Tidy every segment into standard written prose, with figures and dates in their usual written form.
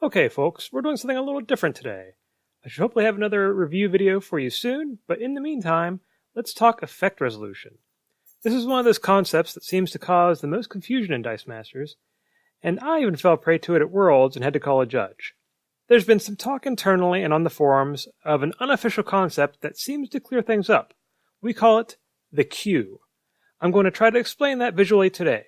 Okay, folks, we're doing something a little different today. I should hopefully have another review video for you soon, but in the meantime, let's talk effect resolution. This is one of those concepts that seems to cause the most confusion in Dice Masters, and I even fell prey to it at Worlds and had to call a judge. There's been some talk internally and on the forums of an unofficial concept that seems to clear things up. We call it the queue. I'm going to try to explain that visually today.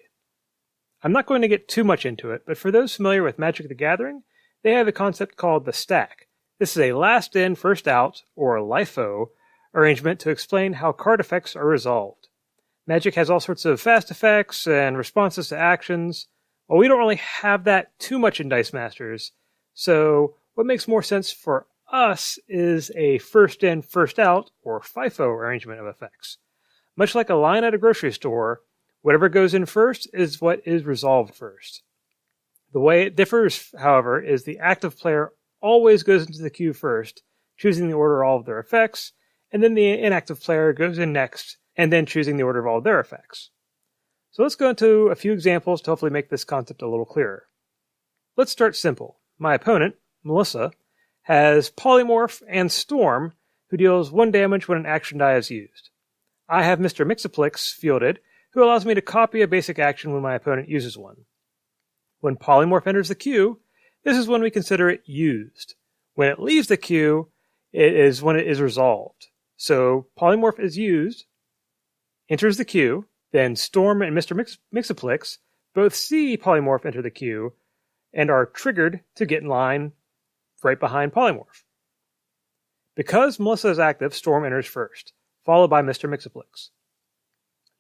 I'm not going to get too much into it, but for those familiar with Magic the Gathering, they have a concept called the stack. This is a last in, first out, or LIFO, arrangement to explain how card effects are resolved. Magic has all sorts of fast effects and responses to actions. Well, we don't really have that too much in Dice Masters, so what makes more sense for us is a first in, first out, or FIFO arrangement of effects. Much like a line at a grocery store, whatever goes in first is what is resolved first. The way it differs, however, is the active player always goes into the queue first, choosing the order of all of their effects, and then the inactive player goes in next, and then choosing the order of all of their effects. So let's go into a few examples to hopefully make this concept a little clearer. Let's start simple. My opponent, Melissa, has Polymorph and Storm, who deals 1 damage when an action die is used. I have Mr. Mixaplex fielded, who allows me to copy a basic action when my opponent uses one. When Polymorph enters the queue, this is when we consider it used. When it leaves the queue, it is when it is resolved. So Polymorph is used, enters the queue, then Storm and Mr. Mixaplex both see Polymorph enter the queue and are triggered to get in line right behind Polymorph. Because Melissa is active, Storm enters first, followed by Mr. Mixaplex.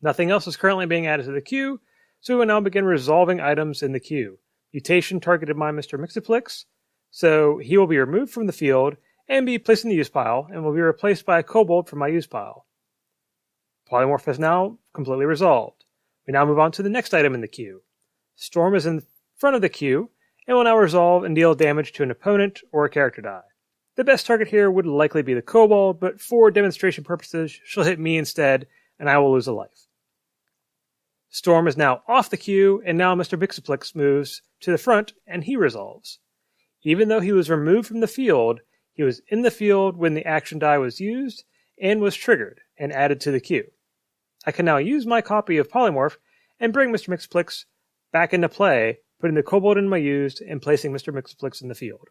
Nothing else is currently being added to the queue, so we will now begin resolving items in the queue. Mutation targeted by Mr. Mixaplex, so he will be removed from the field and be placed in the use pile, and will be replaced by a kobold from my use pile. Polymorph is now completely resolved. We now move on to the next item in the queue. Storm is in front of the queue, and will now resolve and deal damage to an opponent or a character die. The best target here would likely be the kobold, but for demonstration purposes, she'll hit me instead, and I will lose a life. Storm is now off the queue, and now Mr. Mixaplex moves to the front, and he resolves. Even though he was removed from the field, he was in the field when the action die was used, and was triggered, and added to the queue. I can now use my copy of Polymorph, and bring Mr. Mixaplex back into play, putting the kobold in my used, and placing Mr. Mixaplex in the field.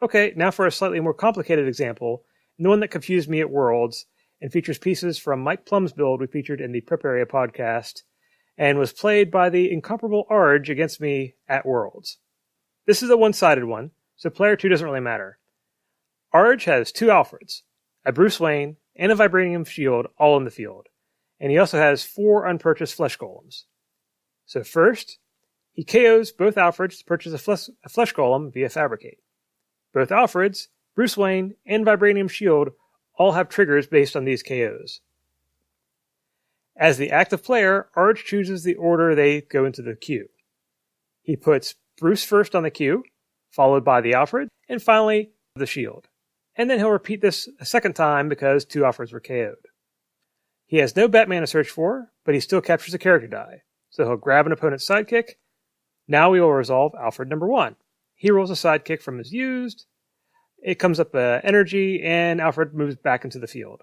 Okay, now for a slightly more complicated example, and the one that confused me at Worlds, and features pieces from Mike Plum's build we featured in the Prep Area podcast, and was played by the incomparable Arj against me at Worlds. This is a one-sided one, so player 2 doesn't really matter. Arj has 2 Alfreds, a Bruce Wayne, and a Vibranium Shield all in the field, and he also has 4 unpurchased Flesh Golems. So first, he KOs both Alfreds to purchase a Flesh Golem via Fabricate. Both Alfreds, Bruce Wayne, and Vibranium Shield all have triggers based on these KOs. As the active player, Arj chooses the order they go into the queue. He puts Bruce first on the queue, followed by the Alfred, and finally the Shield. And then he'll repeat this a second time because 2 Alfreds were KO'd. He has no Batman to search for, but he still captures a character die. So he'll grab an opponent's sidekick. Now we will resolve Alfred number 1. He rolls a sidekick from his used. It comes up energy, and Alfred moves back into the field.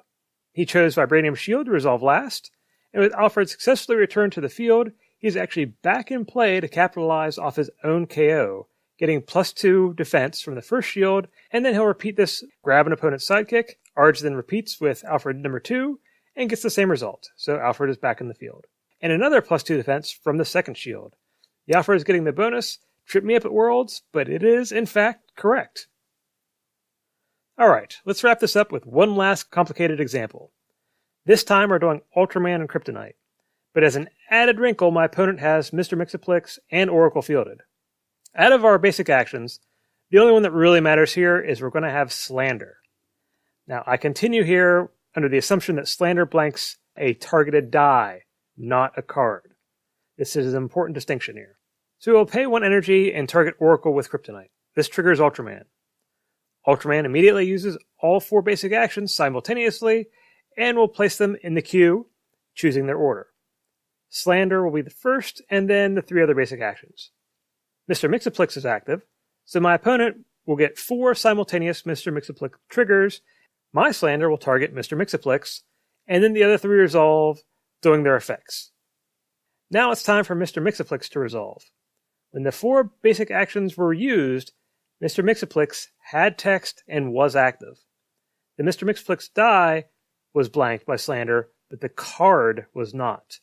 He chose Vibranium Shield to resolve last, and with Alfred successfully returned to the field, he's actually back in play to capitalize off his own KO, getting +2 defense from the first shield, and then he'll repeat this, grab an opponent's sidekick. Arj then repeats with Alfred number 2, and gets the same result, so Alfred is back in the field. And another +2 defense from the second shield. The Alfred is getting the bonus, trip me up at Worlds, but it is, in fact, correct. Alright, let's wrap this up with one last complicated example. This time we're doing Ultraman and Kryptonite, but as an added wrinkle, my opponent has Mr. Mixaplex and Oracle fielded. Out of our basic actions, the only one that really matters here is we're going to have Slander. Now, I continue here under the assumption that Slander blanks a targeted die, not a card. This is an important distinction here. So we'll pay 1 energy and target Oracle with Kryptonite. This triggers Ultraman. Ultraman immediately uses all 4 basic actions simultaneously, and will place them in the queue, choosing their order. Slander will be the first, and then the 3 other basic actions. Mr. Mixaplex is active, So my opponent will get 4 simultaneous Mr. Mixaplex triggers. My slander will target Mr. Mixaplex, and then the other 3 resolve, doing their effects. Now it's time for Mr. Mixaplex to resolve. When the 4 basic actions were used, Mr. Mixaplex had text and was active. The Mr. Mixaplex die was blanked by slander, but the card was not.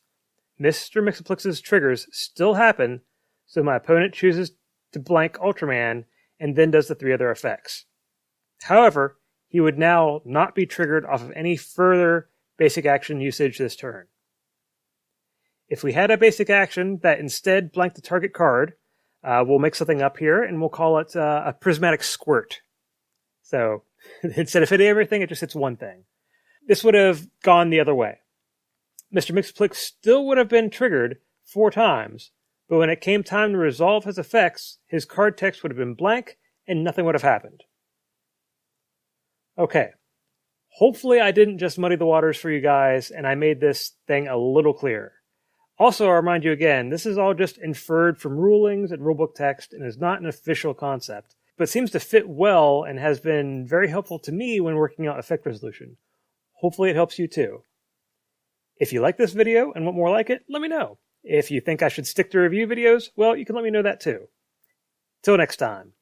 Mr. Mixaplex's triggers still happen, so my opponent chooses to blank Ultraman and then does the 3 other effects. However, he would now not be triggered off of any further basic action usage this turn. If we had a basic action that instead blanked the target card, we'll make something up here and we'll call it a prismatic squirt. So instead of hitting everything, it just hits one thing. This would have gone the other way. Mr. Mixaplex still would have been triggered 4 times, but when it came time to resolve his effects, his card text would have been blank and nothing would have happened. Okay. Hopefully I didn't just muddy the waters for you guys and I made this thing a little clearer. Also, I'll remind you again, this is all just inferred from rulings and rulebook text and is not an official concept, but seems to fit well and has been very helpful to me when working out effect resolution. Hopefully it helps you too. If you like this video and want more like it, let me know. If you think I should stick to review videos, well, you can let me know that too. Till next time.